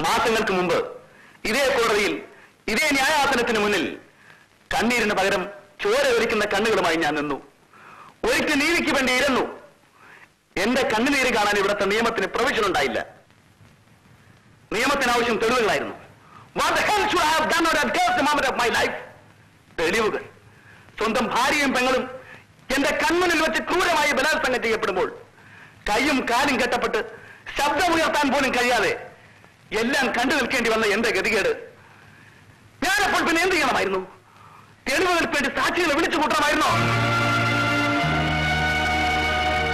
മാസങ്ങൾക്ക് മുമ്പ് ഇതേ കോടതിയിൽ ഇതേ ന്യായാസനത്തിന് മുന്നിൽ കണ്ണീരിന് പകരം ചോര ഒലിക്കുന്ന കണ്ണുകളുമായി ഞാൻ നിന്നു. ഒരിക്കൽ നീതിക്ക് വേണ്ടി ഇരുന്നു. എന്റെ കണ്ണുനീര് കാണാൻ ഇവിടുത്തെ നിയമത്തിന് പ്രൊവിഷൻ ഉണ്ടായില്ല. നിയമത്തിന് ആവശ്യം തെളിവുകളായിരുന്നു. തെളിവുകൾ. സ്വന്തം ഭാര്യയും പെങ്ങളും എന്റെ കൺമുന്നിൽ വെച്ച് ക്രൂരമായി ബലാത്സംഗം ചെയ്യപ്പെടുമ്പോൾ കൈയും കാലും കെട്ടപ്പെട്ട് ശബ്ദമുയർത്താൻ പോലും കഴിയാതെ എല്ലാം കണ്ടു നിൽക്കേണ്ടി വന്ന എന്റെ ഗതികേട് ഞാനപ്പോൾ പിന്നെ എന്ത് ചെയ്യണമായിരുന്നു? തെളിവുകൾക്ക് വേണ്ടി സാക്ഷികളെ വിളിച്ചു കൂട്ടണമായിരുന്നോ?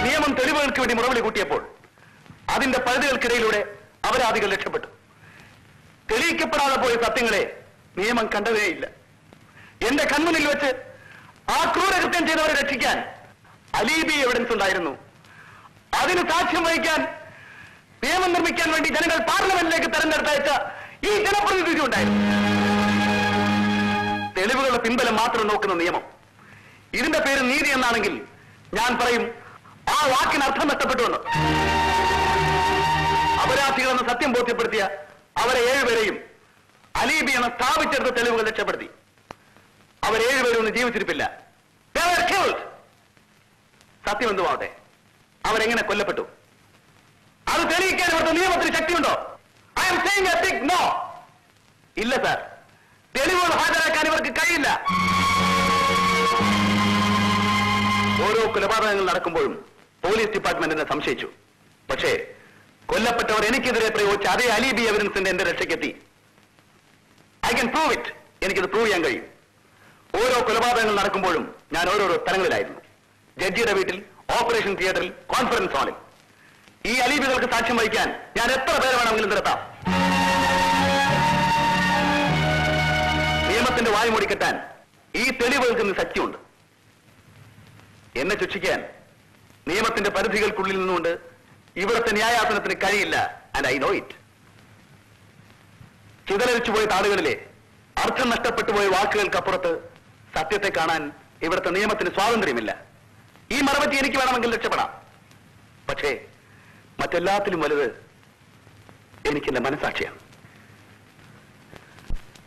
നിയമം തെളിവുകൾക്ക് വേണ്ടി മുറവിളി കൂട്ടിയപ്പോൾ അതിന്റെ പരിധികൾക്കിടയിലൂടെ അപരാധികൾ രക്ഷപ്പെട്ടു. തെളിയിക്കപ്പെടാതെ പോയ സത്യങ്ങളെ നിയമം കണ്ടതേയില്ല. എന്റെ കൺമുന്നിൽ വെച്ച് ആ ക്രൂരകൃത്യം ചെയ്തവരെ രക്ഷിക്കാൻ അലീബി എവിഡൻസ് ഉണ്ടായിരുന്നു. അതിന് സാക്ഷ്യം വഹിക്കാൻ നിയമം നിർമ്മിക്കാൻ വേണ്ടി ജനങ്ങൾ പാർലമെന്റിലേക്ക് തെരഞ്ഞെടുത്തയച്ച ഈ ജനപ്രതിനിധി ഉണ്ടായിരുന്നു. തെളിവുകളുടെ പിൻബലം മാത്രം നോക്കുന്ന നിയമം. ഇതിന്റെ പേര് നീതി എന്നാണെങ്കിൽ ഞാൻ പറയും ആ വാക്കിന് അർത്ഥം നഷ്ടപ്പെട്ടുവെന്ന്. അപരാധികളെന്ന് സത്യം ബോധ്യപ്പെടുത്തിയ അവരെ 7 പേരെയും അലീബി എന്ന സ്ഥാപിച്ചെടുത്ത തെളിവുകൾ രക്ഷപ്പെടുത്തി. അവർ 7 പേരും ഒന്നും ജീവിച്ചിരിപ്പില്ല. സത്യം എന്തുമാവട്ടെ, അവരെങ്ങനെ കൊല്ലപ്പെട്ടു? അത് തെളിയിക്കാൻ ഇവിടുത്തെ നിയമത്തിന് ശക്തിയുണ്ടോ? I'm saying a big no. ഇല്ല സാർ, തെളിവുകൾ ഹാജരാക്കാൻ ഇവർക്ക് കഴിയില്ല. ഓരോ കൊലപാതകങ്ങൾ നടക്കുമ്പോഴും പോലീസ് ഡിപ്പാർട്ട്മെന്റ് എന്നെ സംശയിച്ചു. പക്ഷേ കൊല്ലപ്പെട്ടവർ എനിക്കെതിരെ പ്രയോഗിച്ച അതേ അലീബി എവിഡൻസിന്റെ എന്റെ രക്ഷയ്ക്കെത്തി. I can prove it. എനിക്കത് പ്രൂവ് ചെയ്യാൻ കഴിയും. ഓരോ കൊലപാതകങ്ങൾ നടക്കുമ്പോഴും ഞാൻ ഓരോരോ സ്ഥലങ്ങളിലായിരുന്നു. ജഡ്ജിയുടെ വീട്ടിൽ, ഓപ്പറേഷൻ തിയേറ്ററിൽ, കോൺഫറൻസ് ഹാളിൽ. ഈ അലീബികൾക്ക് സാക്ഷ്യം വഹിക്കാൻ ഞാൻ എത്ര പേരെ വേണമെങ്കിലും നിർത്താം. നിയമത്തിന്റെ വായു മൂടിക്കെട്ടാൻ ഈ തെളിവുകൾക്ക് ഇന്ന് ശക്തിയുണ്ട്. എന്നെ ശിക്ഷിക്കാൻ നിയമത്തിന്റെ പരിധികൾക്കുള്ളിൽ നിന്നുകൊണ്ട് ഇവിടുത്തെ ന്യായാസനത്തിന് കഴിയില്ല. And I know it. ചിതലരിച്ചുപോയ താളുകളിലെ അർത്ഥം നഷ്ടപ്പെട്ടു പോയ വാക്കുകൾക്കപ്പുറത്ത് സത്യത്തെ കാണാൻ ഇവിടുത്തെ നിയമത്തിന് സ്വാതന്ത്ര്യമില്ല. ഈ മറപറ്റി എനിക്ക് വേണമെങ്കിൽ രക്ഷപ്പെടാം. പക്ഷേ മറ്റെല്ലാത്തിലും വലുത് എനിക്കെന്റെ മനസാക്ഷിയാണ്.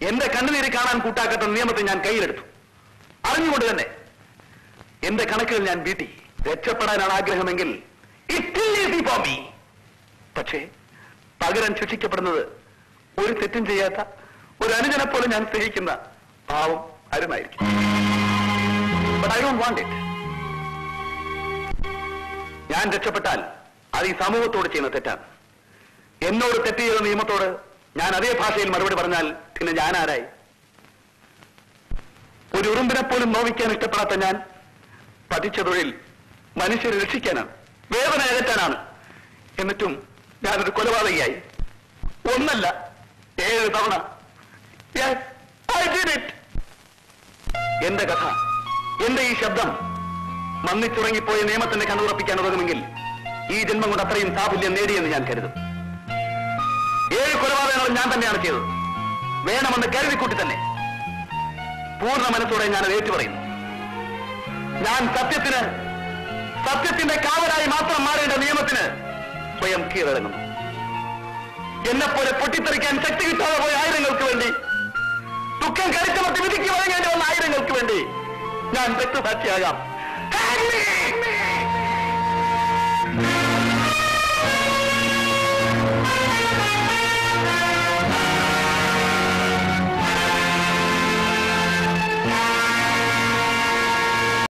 എന്റെ കണ്ണുനീര് കാണാൻ കൂട്ടാക്കാത്ത നിയമത്തെ ഞാൻ കയ്യിലെടുത്തു. അറിഞ്ഞുകൊണ്ട് തന്നെ എന്റെ കണക്കുകൾ ഞാൻ വീട്ടി. രക്ഷപ്പെടാനാണ് ആഗ്രഹമെങ്കിൽ പക്ഷേ പകരം ശിക്ഷിക്കപ്പെടുന്നത് ഒരു തെറ്റും ചെയ്യാത്ത ഒരു അനുജനെ പോലെ ഞാൻ സ്നേഹിക്കുന്ന പാവം അരുമായിരിക്കും. But I don't want it. ഞാൻ രക്ഷപ്പെട്ടാൽ അത് ഈ സമൂഹത്തോട് ചെയ്യുന്ന തെറ്റാണ്. എന്നോട് തെറ്റ് ചെയ്ത നിയമത്തോട് ഞാൻ അതേ ഭാഷയിൽ മറുപടി പറഞ്ഞാൽ പിന്നെ ഞാൻ ആരായി? ഒരു ഉറുമ്പിനെ പോലും നോവിക്കാൻ ഇഷ്ടപ്പെടാത്ത ഞാൻ പഠിച്ച തൊഴിൽ മനുഷ്യരെ രക്ഷിക്കാനാണ്, വേദന അകറ്റാനാണ്. എന്നിട്ടും ഞാനൊരു കൊലപാതകയായി. ഒന്നല്ല, 7 തവണ. എന്റെ കഥ, എന്റെ ഈ ശബ്ദം മന്നിച്ചുറങ്ങിപ്പോയ നിയമത്തിന്റെ കണ്ണുറപ്പിക്കാൻ ഉതകുമെങ്കിൽ ഈ ജന്മം കൊണ്ട് അത്രയും സാഫല്യം നേടിയെന്ന് ഞാൻ കരുതും. 7 കൊലപാതകങ്ങളും ഞാൻ തന്നെയാണ് ചെയ്തത്. വേണമെന്ന് കരുതിക്കൂട്ടി തന്നെ പൂർണ്ണ മനസ്സോടെ ഞാനത് ഏറ്റുപറയുന്നു. ഞാൻ സത്യത്തിന്റെ കാവലായി മാത്രം മാറേണ്ട നിയമത്തിന് സ്വയം കീഴടങ്ങുന്നു. എന്നെപ്പോലെ പൊട്ടിത്തെറിക്കാൻ ശക്തി കിട്ടാതെ പോയ ആയിരങ്ങൾക്ക് വേണ്ടി, ദുഃഖം കരുത്തമർത്തി വിധിക്ക് വഴങ്ങേണ്ടി വന്ന ആയിരങ്ങൾക്ക് വേണ്ടി ഞാൻ രക്തസാക്ഷിയാകാം.